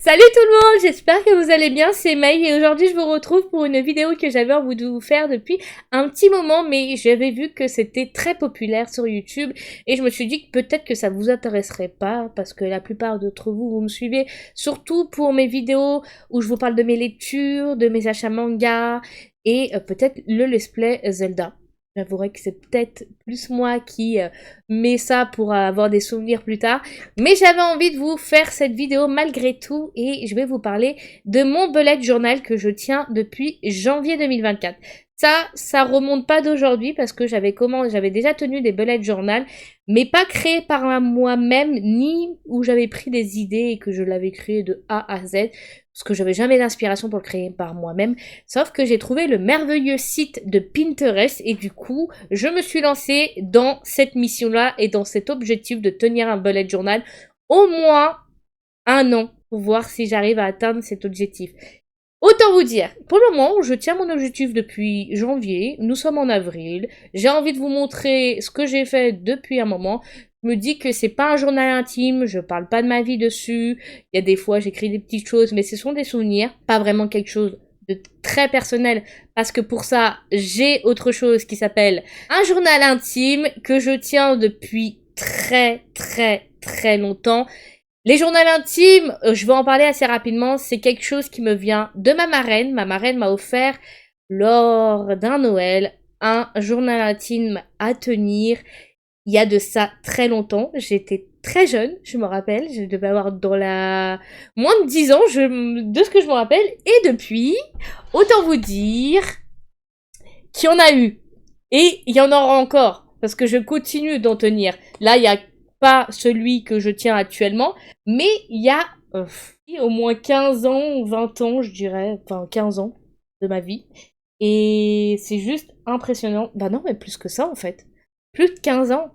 Salut tout le monde, j'espère que vous allez bien, c'est May et aujourd'hui je vous retrouve pour une vidéo que j'avais envie de vous faire depuis un petit moment mais j'avais vu que c'était très populaire sur YouTube et je me suis dit que peut-être que ça vous intéresserait pas parce que la plupart d'entre vous, vous me suivez surtout pour mes vidéos où je vous parle de mes lectures, de mes achats manga et peut-être le let's play Zelda. J'avouerai que c'est peut-être plus moi qui mets ça pour avoir des souvenirs plus tard. Mais j'avais envie de vous faire cette vidéo malgré tout et je vais vous parler de mon bullet journal que je tiens depuis janvier 2024. Ça remonte pas d'aujourd'hui parce que j'avais déjà tenu des bullet journal, mais pas créés par moi-même, ni où j'avais pris des idées et que je l'avais créé de A à Z, parce que j'avais jamais d'inspiration pour le créer par moi-même, sauf que j'ai trouvé le merveilleux site de Pinterest et du coup, je me suis lancée dans cette mission-là et dans cet objectif de tenir un bullet journal au moins un an pour voir si j'arrive à atteindre cet objectif. Autant vous dire, pour le moment, je tiens mon objectif depuis janvier, nous sommes en avril, j'ai envie de vous montrer ce que j'ai fait depuis un moment. Je me dis que c'est pas un journal intime, je parle pas de ma vie dessus, il y a des fois j'écris des petites choses, mais ce sont des souvenirs, pas vraiment quelque chose de très personnel, parce que pour ça, j'ai autre chose qui s'appelle un journal intime que je tiens depuis très longtemps. Les journaux intimes, je vais en parler assez rapidement, c'est quelque chose qui me vient de ma marraine. Ma marraine m'a offert lors d'un Noël un journal intime à tenir. Il y a de ça très longtemps, j'étais très jeune, je me rappelle, je devais avoir dans la moins de 10 ans de ce que je me rappelle. Et depuis, autant vous dire qu'il y en a eu. Et il y en aura encore, parce que je continue d'en tenir. Là, il y a pas celui que je tiens actuellement, mais il y a au moins 15 ans ou 20 ans, je dirais, enfin 15 ans de ma vie. Et c'est juste impressionnant. Bah non, mais plus que ça en fait. Plus de 15 ans.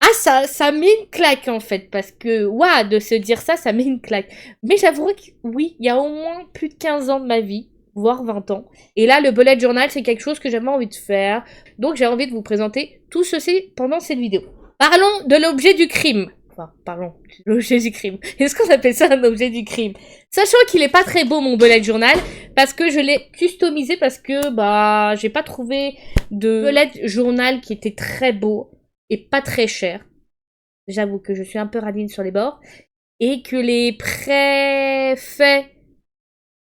Ah, ça met une claque en fait, parce que, waouh, de se dire ça, ça met une claque. Mais j'avoue que oui, il y a au moins plus de 15 ans de ma vie, voire 20 ans. Et là, le bullet journal, c'est quelque chose que j'avais envie de faire. Donc j'ai envie de vous présenter tout ceci pendant cette vidéo. Parlons de l'objet du crime. Enfin, parlons de l'objet du crime. Est-ce qu'on appelle ça un objet du crime? Sachant qu'il est pas très beau mon bullet journal, parce que je l'ai customisé parce que, bah, j'ai pas trouvé de bullet journal qui était très beau et pas très cher. J'avoue que je suis un peu radine sur les bords. Et que les préfaits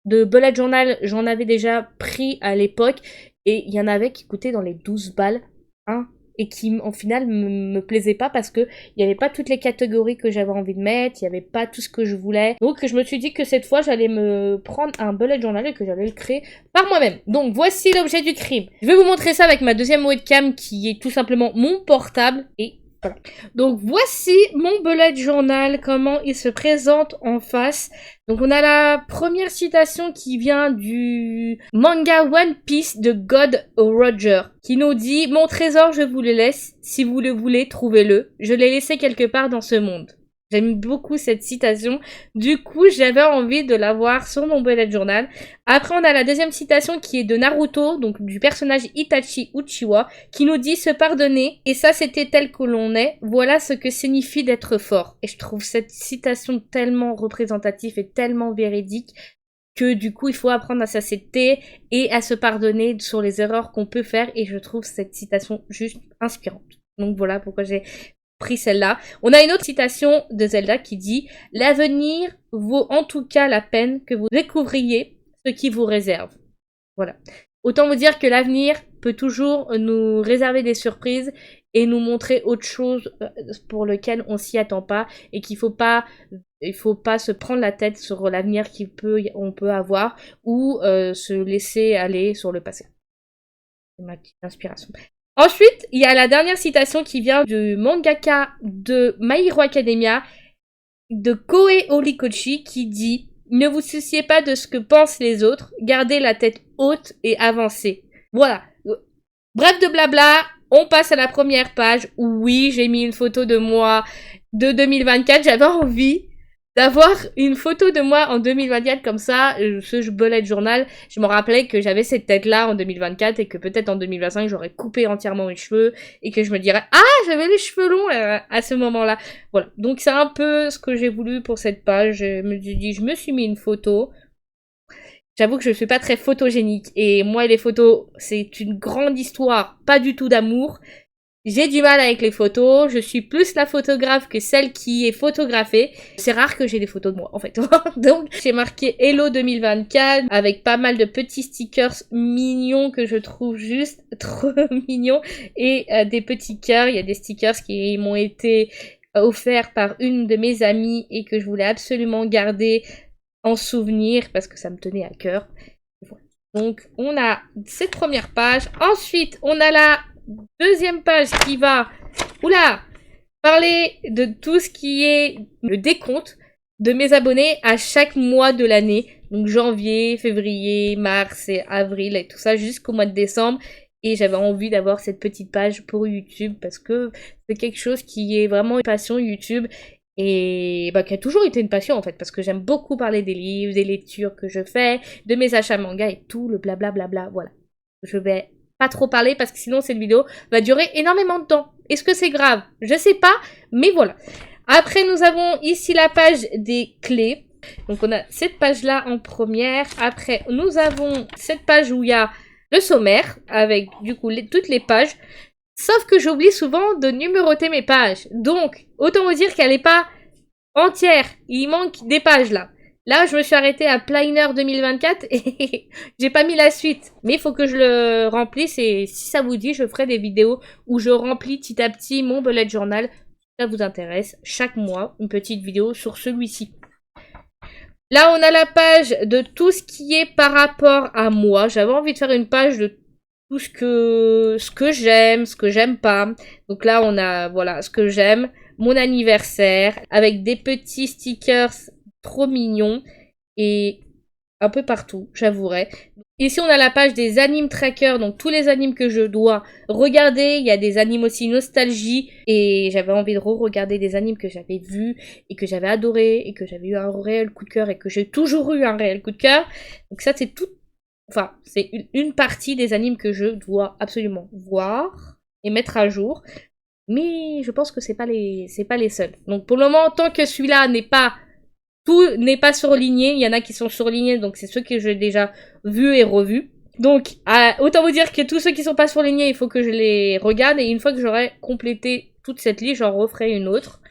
de bullet journal, j'en avais déjà pris à l'époque. Et il y en avait qui coûtaient dans les 12 balles. Hein, et qui en final me plaisait pas parce que il y avait pas toutes les catégories que j'avais envie de mettre, il y avait pas tout ce que je voulais. Donc je me suis dit que cette fois j'allais me prendre un bullet journal et que j'allais le créer par moi-même. Donc voici l'objet du crime. Je vais vous montrer ça avec ma deuxième webcam qui est tout simplement mon portable et voilà. Donc voici mon bullet journal, comment il se présente en face. Donc on a la première citation qui vient du manga One Piece de God Roger, qui nous dit « Mon trésor, je vous le laisse, si vous le voulez, trouvez-le. Je l'ai laissé quelque part dans ce monde. » J'aime beaucoup cette citation. Du coup, j'avais envie de l'avoir sur mon bullet journal. Après, on a la deuxième citation qui est de Naruto, donc du personnage Itachi Uchiwa, qui nous dit se pardonner. Et ça, c'était tel que l'on est. Voilà ce que signifie d'être fort. Et je trouve cette citation tellement représentative et tellement véridique que du coup, il faut apprendre à s'accepter et à se pardonner sur les erreurs qu'on peut faire. Et je trouve cette citation juste inspirante. Donc voilà pourquoi j'ai pris celle-là. On a une autre citation de Zelda qui dit « L'avenir vaut en tout cas la peine que vous découvriez ce qui vous réserve. » Voilà. Autant vous dire que l'avenir peut toujours nous réserver des surprises et nous montrer autre chose pour lequel on s'y attend pas et qu'il faut pas se prendre la tête sur l'avenir on peut avoir ou se laisser aller sur le passé. C'est ma petite inspiration. Ensuite, il y a la dernière citation qui vient du mangaka de My Hero Academia, de Koe Horikoshi, qui dit « Ne vous souciez pas de ce que pensent les autres, gardez la tête haute et avancez. » Voilà. Bref de blabla, on passe à la première page. Oui, j'ai mis une photo de moi de 2024, j'avais envie d'avoir une photo de moi en 2024 comme ça, ce bullet journal, je me rappelais que j'avais cette tête-là en 2024 et que peut-être en 2025, j'aurais coupé entièrement mes cheveux et que je me dirais « Ah, j'avais les cheveux longs à ce moment-là ». Voilà, donc c'est un peu ce que j'ai voulu pour cette page. Je me suis mis une photo. J'avoue que je suis pas très photogénique et moi les photos, c'est une grande histoire, pas du tout d'amour. J'ai du mal avec les photos, je suis plus la photographe que celle qui est photographée. C'est rare que j'ai des photos de moi, en fait. Donc, j'ai marqué Hello 2024 avec pas mal de petits stickers mignons que je trouve juste trop mignons et des petits cœurs. Il y a des stickers qui m'ont été offerts par une de mes amies et que je voulais absolument garder en souvenir parce que ça me tenait à cœur. Donc, on a cette première page. Ensuite, on a la deuxième page qui va, parler de tout ce qui est le décompte de mes abonnés à chaque mois de l'année. Donc janvier, février, mars et avril et tout ça jusqu'au mois de décembre. Et j'avais envie d'avoir cette petite page pour YouTube parce que c'est quelque chose qui est vraiment une passion YouTube. Et qui a toujours été une passion en fait, parce que j'aime beaucoup parler des livres, des lectures que je fais, de mes achats manga et tout le blablabla, voilà. Je vais pas trop parler parce que sinon cette vidéo va durer énormément de temps. Est-ce que c'est grave? Je sais pas, mais voilà. Après nous avons ici la page des clés. Donc on a cette page-là en première. Après nous avons cette page où il y a le sommaire avec du coup toutes les pages. Sauf que j'oublie souvent de numéroter mes pages. Donc autant vous dire qu'elle n'est pas entière. Il manque des pages là. Là, je me suis arrêtée à Planner 2024 et j'ai pas mis la suite. Mais il faut que je le remplisse et si ça vous dit, je ferai des vidéos où je remplis petit à petit mon bullet journal. Si ça vous intéresse, chaque mois, une petite vidéo sur celui-ci. Là, on a la page de tout ce qui est par rapport à moi. J'avais envie de faire une page de tout ce que j'aime, ce que j'aime pas. Donc là, on a, voilà, ce que j'aime, mon anniversaire, avec des petits stickers trop mignon et un peu partout, j'avouerai. Ici, on a la page des animes trackers, donc tous les animes que je dois regarder. Il y a des animes aussi nostalgie et j'avais envie de re-regarder des animes que j'avais vus et que j'avais adoré et que j'avais eu un réel coup de cœur et que j'ai toujours eu un réel coup de cœur. Donc ça, c'est tout. Enfin, c'est une partie des animes que je dois absolument voir et mettre à jour. Mais je pense que c'est pas les seuls. Donc pour le moment, tant que celui-là tout n'est pas surligné. Il y en a qui sont surlignés, donc c'est ceux que j'ai déjà vus et revus. Donc, autant vous dire que tous ceux qui sont pas surlignés, il faut que je les regarde. Et une fois que j'aurai complété toute cette liste, j'en referai une autre.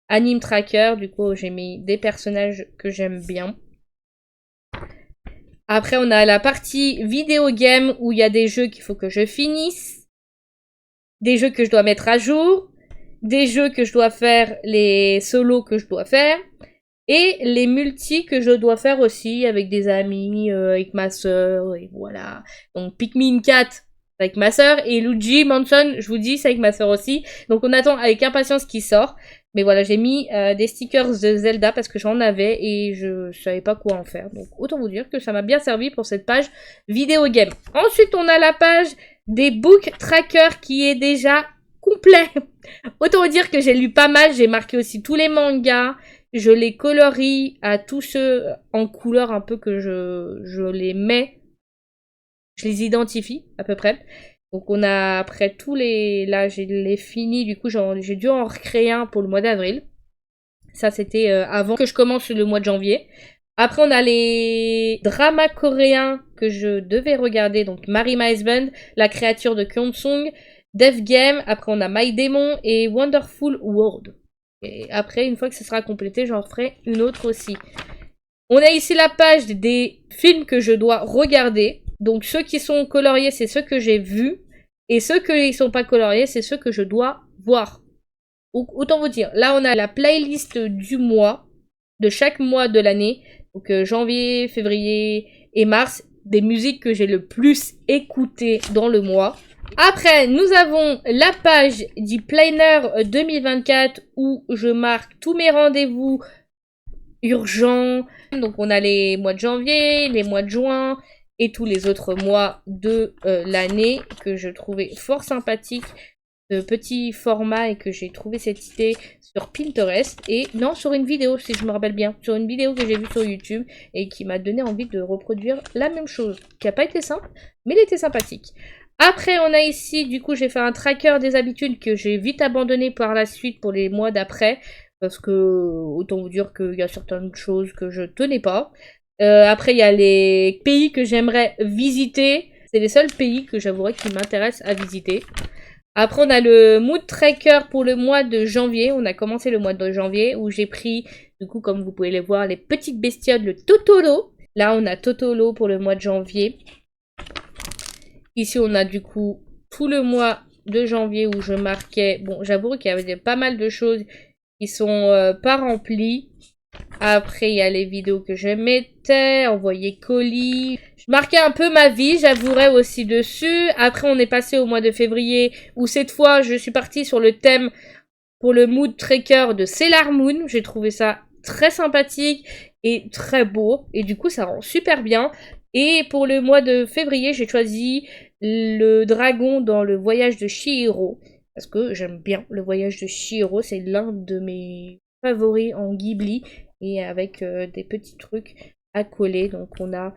Anime Tracker, du coup, j'ai mis des personnages que j'aime bien. Après, on a la partie vidéo game où il y a des jeux qu'il faut que je finisse. Des jeux que je dois mettre à jour. Des jeux que je dois faire, les solos que je dois faire. Et les multis que je dois faire aussi avec des amis, avec ma sœur, et voilà. Donc Pikmin 4 avec ma sœur et Luigi Mansion, je vous dis, c'est avec ma sœur aussi. Donc on attend avec impatience qu'il sort. Mais voilà, j'ai mis des stickers de Zelda parce que j'en avais et je savais pas quoi en faire. Donc autant vous dire que ça m'a bien servi pour cette page vidéo game. Ensuite, on a la page des book trackers qui est déjà complet. Autant vous dire que j'ai lu pas mal, j'ai marqué aussi tous les mangas. Je les colorie à tous ceux en couleur un peu que je les mets. Je les identifie à peu près. Donc on a après tous les... Là j'ai les finis, du coup j'ai dû en recréer un pour le mois d'avril. Ça c'était avant que je commence le mois de janvier. Après on a les dramas coréens que je devais regarder. Donc Marry My Husband, La créature de Kyungsung, Death Game. Après on a My Demon et Wonderful World. Et après, une fois que ce sera complété, j'en ferai une autre aussi. On a ici la page des films que je dois regarder. Donc ceux qui sont coloriés, c'est ceux que j'ai vus. Et ceux qui ne sont pas coloriés, c'est ceux que je dois voir. Autant vous dire, là on a la playlist du mois, de chaque mois de l'année. Donc janvier, février et mars, des musiques que j'ai le plus écoutées dans le mois. Après, nous avons la page du Planner 2024 où je marque tous mes rendez-vous urgents. Donc, on a les mois de janvier, les mois de juin et tous les autres mois de l'année que je trouvais fort sympathique, de petits formats et que j'ai trouvé cette idée sur Pinterest et non, sur une vidéo, si je me rappelle bien, sur une vidéo que j'ai vue sur YouTube et qui m'a donné envie de reproduire la même chose, qui n'a pas été simple, mais il était sympathique. Après, on a ici, du coup, j'ai fait un tracker des habitudes que j'ai vite abandonné par la suite pour les mois d'après, parce que, autant vous dire qu'il y a certaines choses que je tenais pas. Après, il y a les pays que j'aimerais visiter. C'est les seuls pays que j'avouerais qui m'intéressent à visiter. Après, on a le mood tracker pour le mois de janvier. On a commencé le mois de janvier où j'ai pris, du coup, comme vous pouvez les voir, les petites bestioles, le Totolo. Là, on a Totolo pour le mois de janvier. Ici, on a du coup tout le mois de janvier où je marquais... Bon, j'avoue qu'il y avait pas mal de choses qui sont pas remplies. Après, il y a les vidéos que je mettais, envoyer colis. Je marquais un peu ma vie, j'avouerai aussi dessus. Après, on est passé au mois de février, où cette fois, je suis partie sur le thème pour le mood tracker de Sailor Moon. J'ai trouvé ça très sympathique et très beau. Et du coup, ça rend super bien. Et pour le mois de février, j'ai choisi le dragon dans le voyage de Chihiro. Parce que j'aime bien le voyage de Chihiro. C'est l'un de mes favoris en Ghibli. Et avec des petits trucs à coller. Donc on a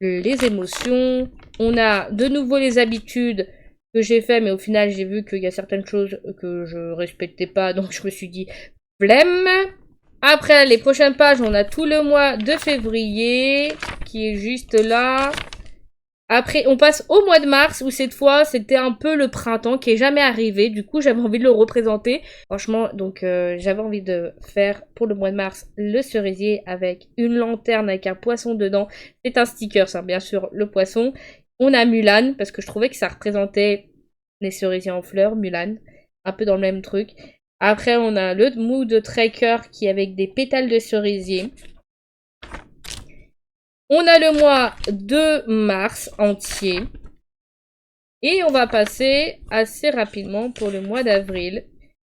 les émotions. On a de nouveau les habitudes que j'ai fait. Mais au final j'ai vu qu'il y a certaines choses que je respectais pas. Donc je me suis dit flemme. Après les prochaines pages on a tout le mois de février. Qui est juste là. Après, on passe au mois de mars, où cette fois, c'était un peu le printemps qui est jamais arrivé. Du coup, j'avais envie de le représenter. Franchement, donc, j'avais envie de faire, pour le mois de mars, le cerisier avec une lanterne avec un poisson dedans. C'est un sticker, ça, bien sûr, le poisson. On a Mulan, parce que je trouvais que ça représentait les cerisiers en fleurs, Mulan. Un peu dans le même truc. Après, on a le mood tracker qui est avec des pétales de cerisier. On a le mois de mars entier. Et on va passer assez rapidement pour le mois d'avril.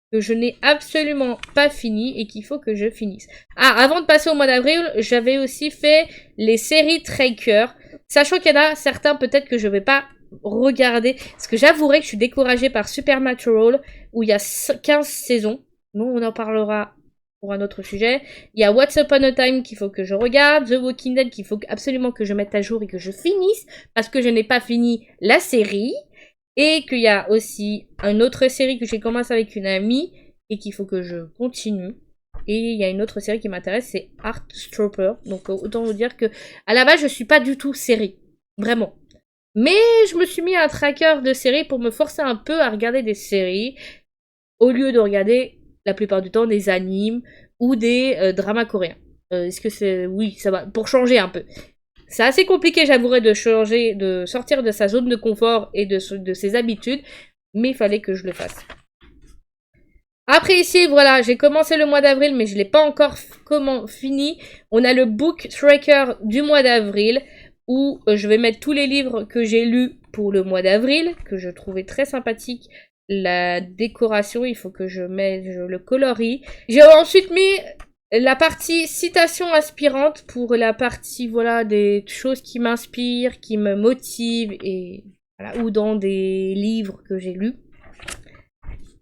Que je n'ai absolument pas fini et qu'il faut que je finisse. Ah, avant de passer au mois d'avril, j'avais aussi fait les séries tracker. Sachant qu'il y en a certains peut-être que je ne vais pas regarder. Parce que j'avouerai que je suis découragée par Supernatural. Où il y a 15 saisons. Nous, on en parlera pour un autre sujet. Il y a What's Upon a Time qu'il faut que je regarde, The Walking Dead qu'il faut absolument que je mette à jour et que je finisse, parce que je n'ai pas fini la série, et qu'il y a aussi une autre série que j'ai commencé avec une amie, et qu'il faut que je continue. Et il y a une autre série qui m'intéresse, c'est Heartstopper. Donc autant vous dire que à la base je suis pas du tout série, vraiment. Mais je me suis mis un tracker de séries pour me forcer un peu à regarder des séries, au lieu de regarder la plupart du temps des animes ou des dramas coréens. Est-ce que c'est... Oui, ça va. Pour changer un peu. C'est assez compliqué, j'avouerai, de changer, de sortir de sa zone de confort et de ses habitudes. Mais il fallait que je le fasse. Après ici, voilà, j'ai commencé le mois d'avril, mais je ne l'ai pas encore fini. On a le book tracker du mois d'avril, où je vais mettre tous les livres que j'ai lus pour le mois d'avril, que je trouvais très sympathique. La décoration, il faut que je le colorie. J'ai ensuite mis la partie citation inspirante pour la partie, voilà, des choses qui m'inspirent, qui me motivent, et voilà, ou dans des livres que j'ai lus.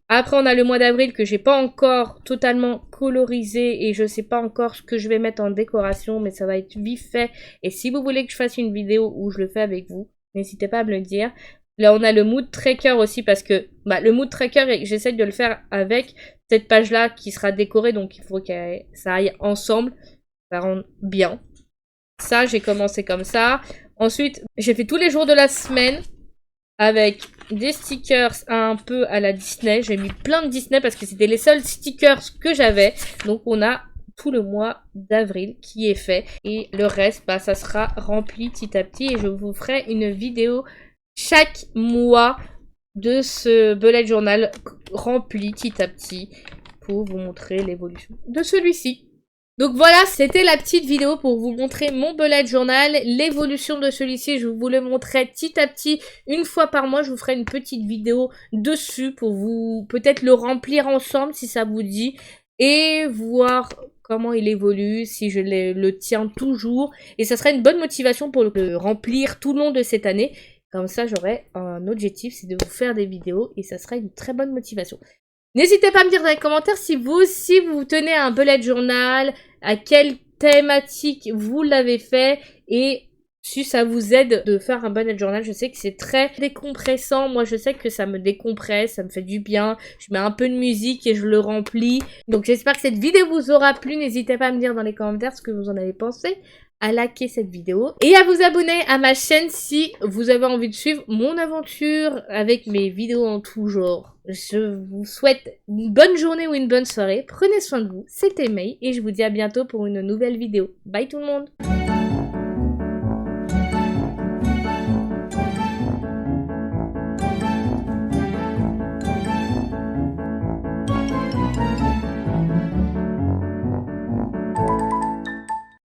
Après, on a le mois d'avril que j'ai pas encore totalement colorisé et je sais pas encore ce que je vais mettre en décoration, mais ça va être vite fait. Et si vous voulez que je fasse une vidéo où je le fais avec vous, n'hésitez pas à me le dire. Là, on a le mood tracker aussi parce que le mood tracker, j'essaie de le faire avec cette page-là qui sera décorée. Donc, il faut que ça aille ensemble. Ça rend bien. Ça, j'ai commencé comme ça. Ensuite, j'ai fait tous les jours de la semaine avec des stickers un peu à la Disney. J'ai mis plein de Disney parce que c'était les seuls stickers que j'avais. Donc, on a tout le mois d'avril qui est fait. Et le reste, ça sera rempli petit à petit. Et je vous ferai une vidéo chaque mois de ce bullet journal rempli petit à petit pour vous montrer l'évolution de celui-ci. Donc voilà, c'était la petite vidéo pour vous montrer mon bullet journal, l'évolution de celui-ci. Je vous le montrerai petit à petit, une fois par mois. Je vous ferai une petite vidéo dessus pour vous peut-être le remplir ensemble si ça vous dit et voir comment il évolue, si je le tiens toujours. Et ça sera une bonne motivation pour le remplir tout le long de cette année. Comme ça, j'aurai un objectif, c'est de vous faire des vidéos et ça sera une très bonne motivation. N'hésitez pas à me dire dans les commentaires si vous aussi vous tenez un bullet journal, à quelle thématique vous l'avez fait et si ça vous aide de faire un bullet journal. Je sais que c'est très décompressant. Moi, je sais que ça me décompresse, ça me fait du bien. Je mets un peu de musique et je le remplis. Donc, j'espère que cette vidéo vous aura plu. N'hésitez pas à me dire dans les commentaires ce que vous en avez pensé, à liker cette vidéo et à vous abonner à ma chaîne si vous avez envie de suivre mon aventure avec mes vidéos en tout genre. Je vous souhaite une bonne journée ou une bonne soirée. Prenez soin de vous. C'était May et je vous dis à bientôt pour une nouvelle vidéo. Bye tout le monde!